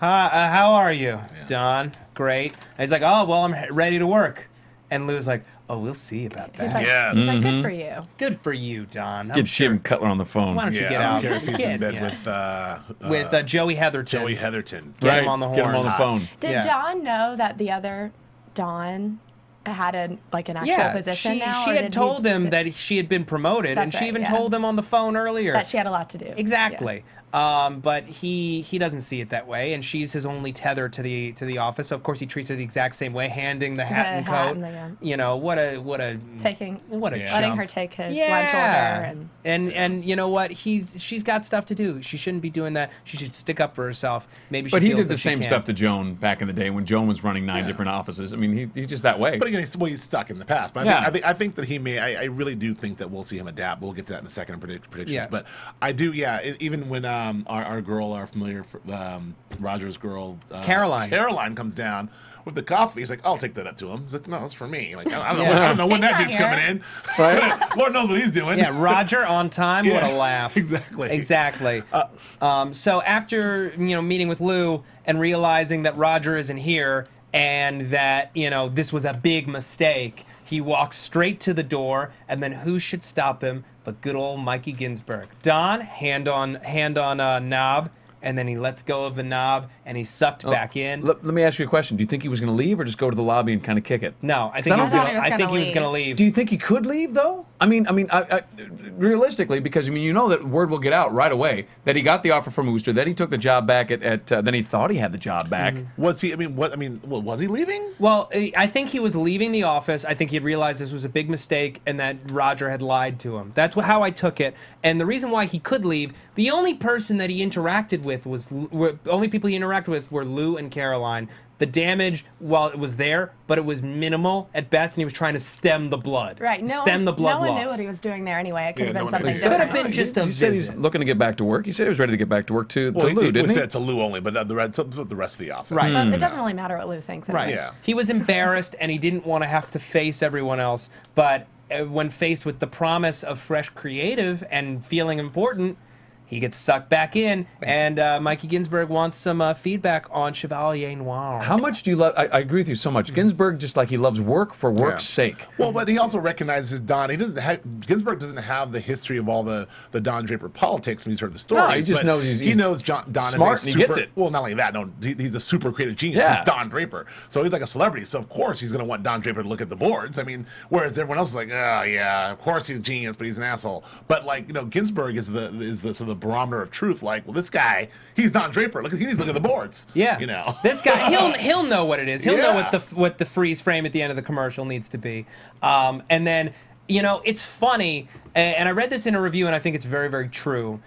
How are you, Don? Great. And he's like, oh, well, I'm ready to work. And Lou's like, oh, we'll see about that. He's like, Yes. he's like, good for you. Good for you, Don. Get Jim Cutler on the phone. Why don't you Yeah, get I out? don't care if he's in bed Yeah. with Joey Heatherton. Joey Heatherton. Get him on the horn. Get him on the phone. Did Yeah. Don know that the other Don had an actual position she, now? she or had did told he, him that she had been promoted, and That's she right, even yeah. told him on the phone earlier. that she had a lot to do. Exactly. But he doesn't see it that way, and she's his only tether to the office. So of course he treats her the exact same way, handing the hat and coat. You know, what a Taking, what a letting chump. her take his lunch order, and you know what? She's got stuff to do. She shouldn't be doing that. She should stick up for herself. Maybe she But he feels did the that she same can. stuff to Joan back in the day when Joan was running 9 different offices. I mean, he's just that way. But again, he's stuck in the past. But I think that he may. I really do think that we'll see him adapt. We'll get to that in a second in predictions. Yeah. But I do. Yeah. Even when our girl, our familiar Roger's girl, Caroline comes down with the coffee. He's like, I'll take that up to him. He's like, no, it's for me. Like I don't know when He's that not dude's here. coming in. Right? Lord knows what he's doing. Yeah, Roger on time. What a Yeah, laugh. exactly. Exactly. So after meeting with Lou and realizing that Roger isn't here and that this was a big mistake, he walks straight to the door, and then who should stop him but good old Mikey Ginsberg? Don, hand on knob, and then he lets go of the knob and he's sucked back in. Let me ask you a question. Do you think he was going to leave or just go to the lobby and kind of kick it? No, I think he was going to leave. Do you think he could leave though? I mean, realistically, because you know that word will get out right away that he got the offer from Wooster, that he took the job back then he thought he had the job back. Was he? Was he leaving? Well, I think he was leaving the office. I think he had realized this was a big mistake and that Roger had lied to him. That's how I took it. And the reason why he could leave, the only person that he interacted with only people he interacted with were Lou and Caroline. The damage, while it was there, but it was minimal at best, and he was trying to stem the blood. Right. Stem the blood No one loss. knew what he was doing there anyway. It could have been no one something knew. Could have different. been just a He said he's visit. looking to get back to work. He said he was ready to get back to work to Well, Lou, didn't he? said to Lou only, but the rest of the office. Right. But it doesn't really matter what Lou thinks. Right. anyways. Yeah. He was embarrassed, and he didn't want to have to face everyone else. But when faced with the promise of fresh creative and feeling important, he gets sucked back in, and Mikey Ginsberg wants some feedback on Chevalier Noir. How much do you love? I agree with you so much. Ginsberg, just like he loves work for work's sake. Well, but he also recognizes Don. Ginsberg doesn't have the history of all the Don Draper politics when he's heard the stories. No, he just but knows he knows Don smart is a and super, he gets it. Well, not only that, no, he's a super creative genius. Yeah. He's Don Draper, so he's like a celebrity. So of course he's going to want Don Draper to look at the boards. I mean, whereas everyone else is like, oh yeah, of course he's a genius, but he's an asshole. But Ginsberg is the sort of the barometer of truth. Like, well, this guy, he's Don Draper. He needs to look at the boards. Yeah, this guy, he'll know what it is. He'll know what the freeze frame at the end of the commercial needs to be. And then it's funny, and I read this in a review, and I think it's very, very true.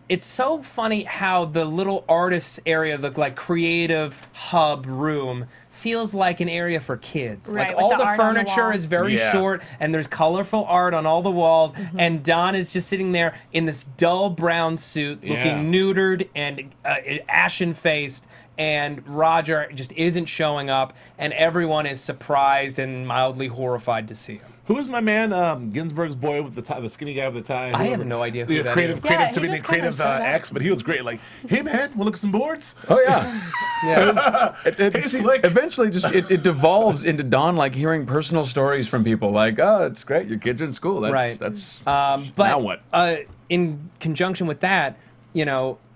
It's so funny how the little artists area, the creative hub room, feels like an area for kids. Right, like with all the the art on the furniture wall. is very Yeah. short, and there's colorful art on all the walls, and Don is just sitting there in this dull brown suit, looking neutered and ashen-faced, and Roger just isn't showing up, and everyone is surprised and mildly horrified to see him. Who is my man? Ginsberg's boy with the tie, the skinny guy with the tie. I have no idea who The that creative, is. Yeah, creative he to be just the creative kinda showed up. X, but he was great. Like, hey man, wanna look at some boards? Oh yeah. Yeah. Slick. Eventually, it devolves into Don hearing personal stories from people. Like, oh, it's great, your kids are in school. That's But now what? In conjunction with that,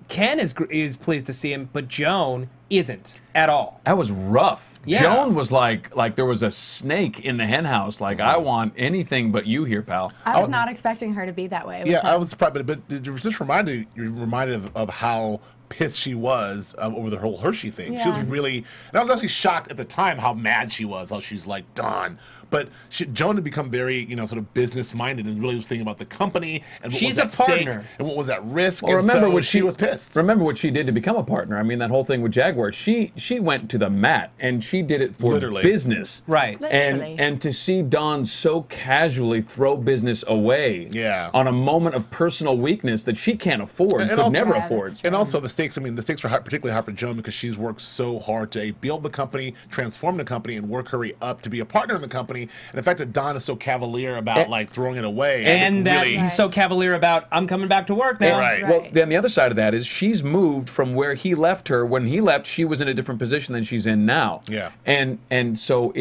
Ken is pleased to see him, but Joan isn't at all. That was rough. Yeah. Joan was like there was a snake in the hen house. Like, I want anything but you here, pal. I was not expecting her to be that way. with Yeah, him. I was surprised, but it just reminded of how pissed she was over the whole Hershey thing. She was Yeah. really, and I was actually shocked at the time how mad she was, how she's like, Don. But Joan had become very, sort of business minded and really was thinking about the company and what She's was at a stake partner. and what was at risk. Well, and remember so what she was pissed. Remember what she did to become a partner. I mean, that whole thing with Jaguar. Jaguar, she went to the mat and she did it for Literally. business. Right. Literally. And to see Dawn so casually throw business away on a moment of personal weakness that she can't afford, And could also- never Yeah, afford. that's true. And also the stakes, I mean, the stakes are particularly high for Joan because she's worked so hard to build the company, transform the company, and work her way up to be a partner in the company. And the fact that Don is so cavalier about like throwing it away. And that really, he's so cavalier about, I'm coming back to work now. Right. Well, then the other side of that is she's moved from where he left her. When he left, she was in a different position than she's in now. Yeah. And so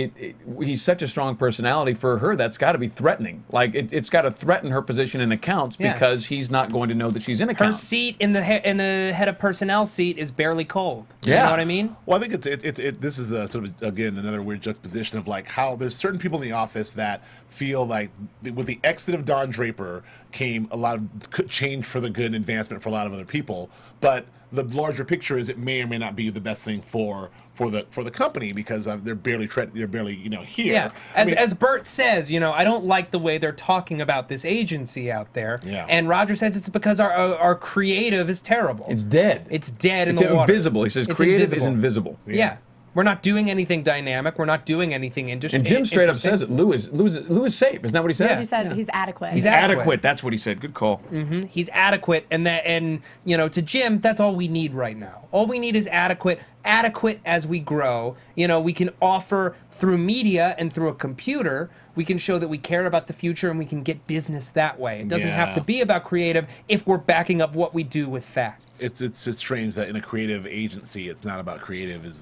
he's such a strong personality for her. That's got to be threatening. Like it's got to threaten her position in accounts because he's not going to know that she's in Her accounts. seat in the head of personnel seat is barely cold. You Yeah. know what I mean? Well, I think this is a sort of, again, another weird juxtaposition of like how there's certain people in the office that feel like with the exit of Don Draper came a lot of change for the good and advancement for a lot of other people. But the larger picture is it may or may not be the best thing for the company because they're barely here. Yeah. As Bert says, I don't like the way they're talking about this agency out there. Yeah. And Roger says it's because our creative is terrible. It's dead. It's dead in It's the water. invisible. He says It's creative is invisible. Yeah. We're not doing anything dynamic. We're not doing anything interesting. And Jim straight up says it. Lou is safe. Isn't that what he said? He said he's adequate. He's Adequate. That's what he said. Good call. He's adequate, and to Jim, that's all we need right now. All we need is adequate as we grow. We can offer through media and through a computer. We can show that we care about the future and we can get business that way. It doesn't have to be about creative if we're backing up what we do with facts. It's strange that in a creative agency, it's not about creative is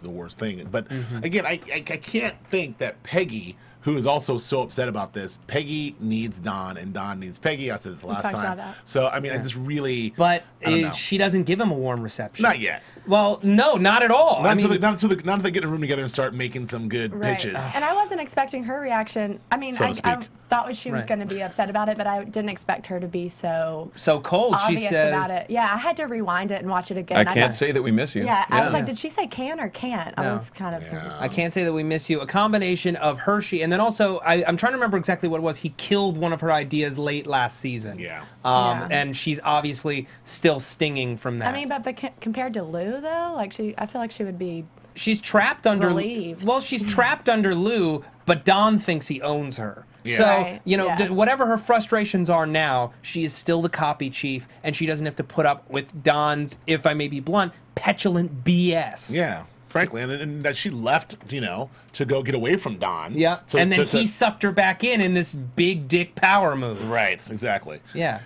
the worst thing. But again, I can't think that Peggy, who is also so upset about this, Peggy needs Don and Don needs Peggy. I said this last talked time. about that. So I mean, I just really. But I don't know. she doesn't give him a warm reception. Not yet. Well, no, not at all. Not until they get in a room together and start making some good Right. pitches. And I wasn't expecting her reaction. I mean, So to I speak. thought she was Right. going to be upset about it, but I didn't expect her to be so cold. She obvious says. about it. Yeah, I had to rewind it and watch it again. I can't say that we miss you. Yeah, I was like, did she say can or can't? I No. was kind of confused. I can't say that we miss you. A combination of Hershey, and then also, I'm trying to remember exactly what it was. He killed one of her ideas late last season. Yeah. Yeah. And she's obviously still stinging from that. I mean, but compared to Lou, though, I feel like she would be. she's trapped under. Relieved. Well, she's trapped under Lou, but Don thinks he owns her. Yeah. So, Right, yeah. whatever her frustrations are now, she is still the copy chief, and she doesn't have to put up with Don's, if I may be blunt, petulant BS. Yeah, frankly, and that she left, to go get away from Don. Yeah. And then he sucked her back in this big dick power move. Right, exactly. Yeah.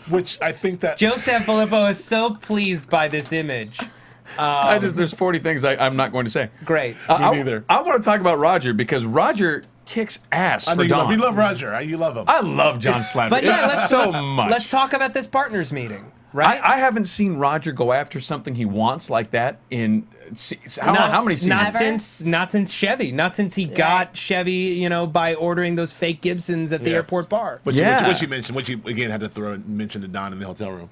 Which I think that Joe Sanfelippo is so pleased by this image. There's 40 things I'm not going to say. Great. Me neither. I want to talk about Roger because Roger kicks ass I for know Don. you love Roger. You love him. I love John Slattery. But yeah, It's so much. Let's talk about this partners meeting, right? I haven't seen Roger go after something he wants like that in how many seasons? Not since Chevy. Not since he got Chevy, by ordering those fake Gibsons at the Yes. airport bar. Which Yeah. you mentioned, which you again had to mention to Don in the hotel room.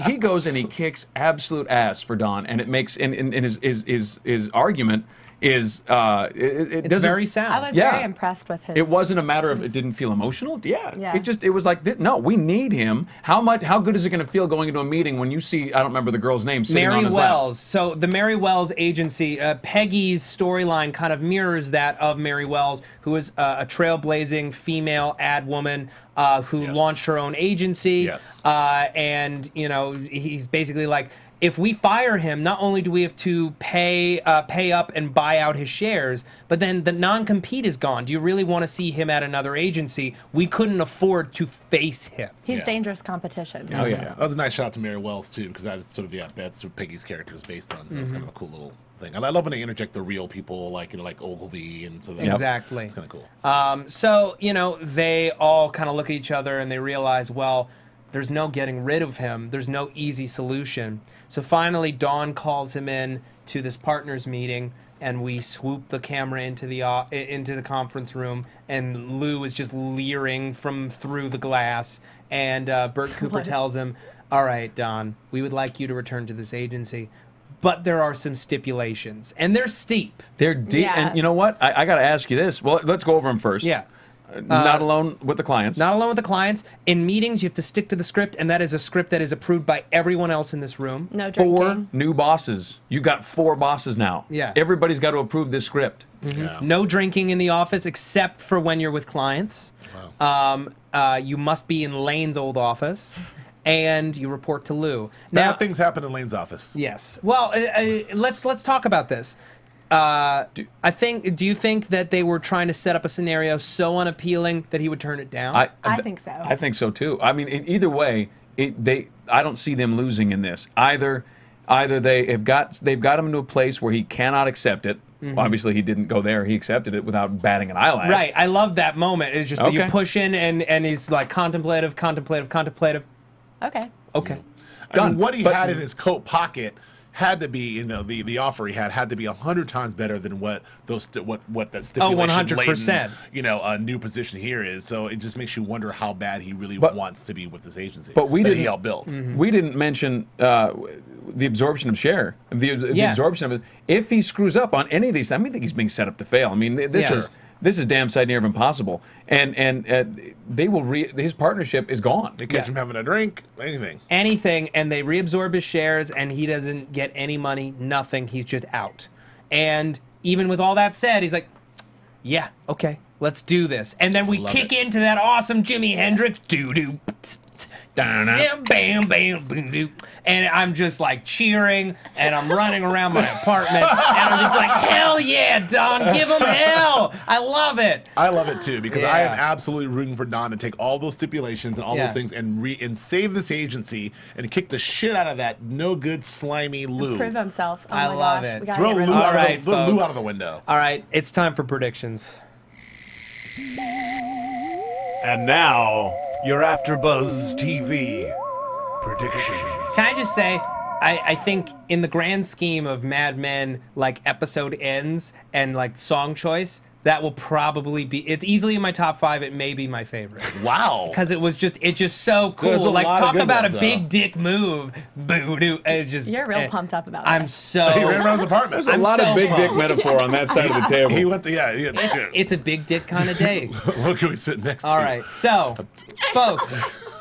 He goes and he kicks absolute ass for Don, and it makes and his argument is it It's doesn't very sound. I was Yeah. very impressed with his. It wasn't a matter of it didn't feel emotional. Yeah. Yeah. It was like no, we need him. How good is it going to feel going into a meeting when you see I don't remember the girl's name sitting on Mary his lap? Wells. So the Mary Wells agency, Peggy's storyline kind of mirrors that of Mary Wells, who is a trailblazing female ad woman who Yes. launched her own agency. Yes. And he's basically like, if we fire him, not only do we have to pay up and buy out his shares, but then the non-compete is gone. Do you really want to see him at another agency? We couldn't afford to face him. He's Yeah. dangerous competition. Oh yeah. That was a nice shout out to Mary Wells too, because that is sort of that's what Peggy's character is based on. So it's kind of a cool little thing. I love when they interject the real people, like Ogilvy, and so that's Exactly. It's kind of cool. So, they all kind of look at each other and they realize, well, there's no getting rid of him. There's no easy solution. So finally, Dawn calls him in to this partners meeting, and we swoop the camera into the conference room, and Lou is just leering from through the glass, and Bert Cooper tells him, all right, Don, we would like you to return to this agency, but there are some stipulations, and they're steep. They're deep. Yeah. And you know what? I got to ask you this. Well, let's go over them first. Yeah. Not alone with the clients. Not alone with the clients. In meetings, you have to stick to the script, and that is a script that is approved by everyone else in this room. No drinking. 4 new bosses. You got 4 bosses now. Yeah. Everybody's got to approve this script. Yeah. No drinking in the office except for when you're with clients. Wow. You must be in Lane's old office, and you report to Lou. Bad things happen in Lane's office. Yes. Well, let's talk about this. Do you think that they were trying to set up a scenario so unappealing that he would turn it down? I think so. I think so too. I mean, either way, I don't see them losing in this. Either they've got him into a place where he cannot accept it. Obviously, he didn't go there. He accepted it without batting an eyelash. Right. I love that moment. It's just that you push in and he's like contemplative. Okay. Okay. I mean, what he had in his coat pocket had to be, you know, the offer he had to be 100 times better than what that stipulation 100%. you know, a new position here is. So it just makes you wonder how bad he really wants to be with this agency. But we that didn't he helped build. We didn't mention the absorption of share. The absorption of it. If he screws up on any of these, I think he's being set up to fail. I mean, this is damn side near of impossible. And they will his partnership is gone. They catch him having a drink, anything. Anything, and they reabsorb his shares, and he doesn't get any money, nothing. He's just out. And even with all that said, he's like, yeah, okay, let's do this. And then we kick into that awesome Jimi Hendrix doo-doo. Bam, bam, boom, doo. And I'm just like cheering, and I'm running around my apartment, and I'm just like, hell yeah, Don, give him hell. I love it. I love it too, because I am absolutely rooting for Don to take all those stipulations and all those things and save this agency and kick the shit out of that no good slimy Lou. Prove himself. Oh I my love gosh. it. We gotta Throw get rid Lou, of All him. right, throw Lou folks. out of the window. All right, it's time for predictions. And now, your AfterBuzz TV predictions. Can I just say, I think in the grand scheme of Mad Men, like episode ends and like song choice, that will probably be, it's easily in my top 5. It may be my favorite. Wow. Because it's just so There's a cool. Like, lot of talk good about ones, a though. big dick move. Boo-doo. You're real pumped up about I'm it. so... He ran around his apartment. A lot so of big dick pumped. metaphor on that side of the table. He went to, It's a big dick kind of day. What can we sit next to? All right, so, folks,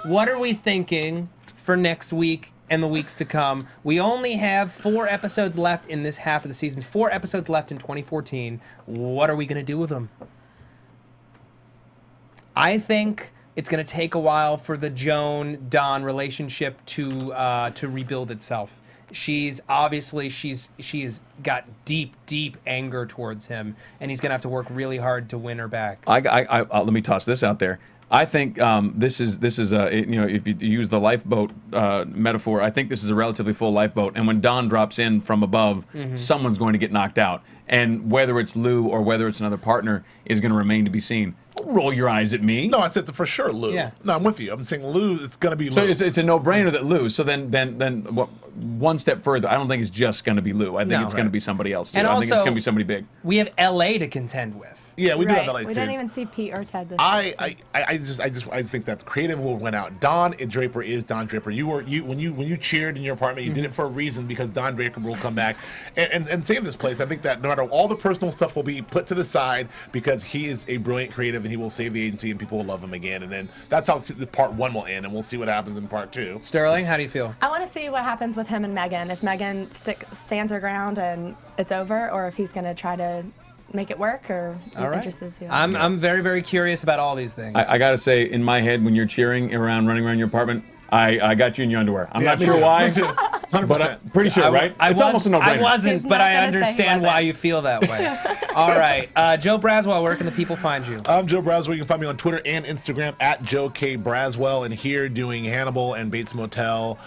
what are we thinking for next week and the weeks to come? We only have 4 episodes left in this half of the season. 4 episodes left in 2014. What are we going to do with them? I think it's going to take a while for the Joan-Don relationship to rebuild itself. She's obviously, she has got deep anger towards him, and he's going to have to work really hard to win her back. Let me toss this out there. I think this is if you use the lifeboat metaphor, I think this is a relatively full lifeboat, and when Don drops in from above, someone's going to get knocked out, and whether it's Lou or whether it's another partner is going to remain to be seen. Don't roll your eyes at me. No, I said for sure Lou. Yeah. No, I'm with you. I'm saying Lou, it's going to be So Lou. it's a no-brainer that Lou. So then one step further, I don't think it's just going to be Lou. I think it's going to be somebody else too. And I think it's also, going to be somebody big. We have LA to contend with. Yeah, we do have LA We too. didn't even see Pete or Ted this I think that the creative will win out. Don and Draper is Don Draper. When you cheered in your apartment, you did it for a reason, because Don Draper will come back and save this place. I think that no matter all the personal stuff will be put to the side, because he is a brilliant creative and he will save the agency and people will love him again. And then that's how the part 1 will end, and we'll see what happens in part 2. Sterling, how do you feel? I want to see what happens with him and Megan. If Megan stands her ground and it's over, or if he's going to try to make it work, or All right. interested to see that. I'm very, very curious about all these things. I got to say, in my head, when you're cheering running around your apartment, I got you in your underwear. I'm not sure why, Me too. 100%. but I'm pretty sure, right? It's almost a no-brainer. I wasn't, He's but not I gonna say he understand why wasn't. you feel that way. All right, Joe Braswell, where can the people find you? I'm Joe Braswell. You can find me on Twitter and Instagram at Joe K. Braswell, and here doing Hannibal and Bates Motel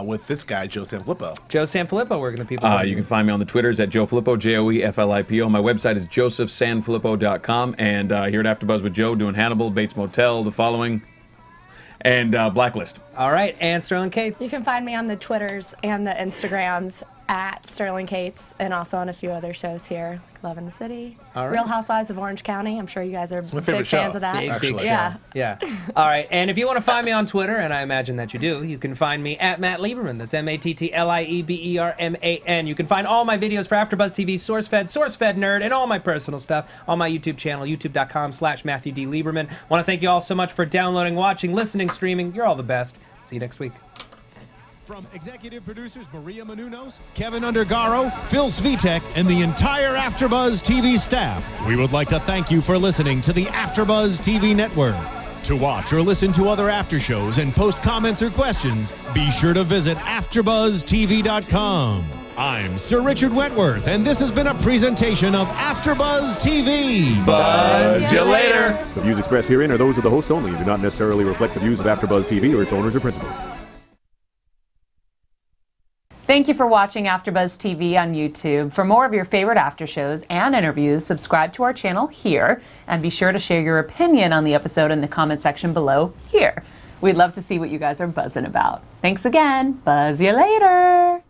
with this guy, Joe Sanfelippo. Joe Sanfelippo, where can the people find You can find me on the Twitters at Joe Filippo, JoeFlippo. My website is josephsanfilippo.com. And here at AfterBuzz with Joe, doing Hannibal, Bates Motel, The Following, and Blacklist. All right, and Sterling Cates. You can find me on the Twitters and the Instagrams at Sterling Cates, and also on a few other shows here, like Love in the City, All right. Real Housewives of Orange County. I'm sure you guys are my favorite big fans show. of that. Big yeah. show. Yeah. All right. And if you want to find me on Twitter, and I imagine that you do, you can find me at Matt Lieberman. That's MattLieberman. You can find all my videos for AfterBuzz TV, SourceFed Nerd, and all my personal stuff on my YouTube channel, youtube.com/Matthew D. Lieberman. Want to thank you all so much for downloading, watching, listening, streaming. You're all the best. See you next week. From executive producers Maria Menounos, Kevin Undergaro, Phil Svitek, and the entire AfterBuzz TV staff, we would like to thank you for listening to the AfterBuzz TV network. To watch or listen to other after shows and post comments or questions, be sure to visit AfterBuzzTV.com. I'm Sir Richard Wentworth, and this has been a presentation of AfterBuzz TV. Buzz you later. The views expressed herein are those of the hosts only and do not necessarily reflect the views of AfterBuzz TV or its owners or principals. Thank you for watching AfterBuzz TV on YouTube. For more of your favorite after shows and interviews, subscribe to our channel here, and be sure to share your opinion on the episode in the comment section below here. We'd love to see what you guys are buzzing about. Thanks again. Buzz you later.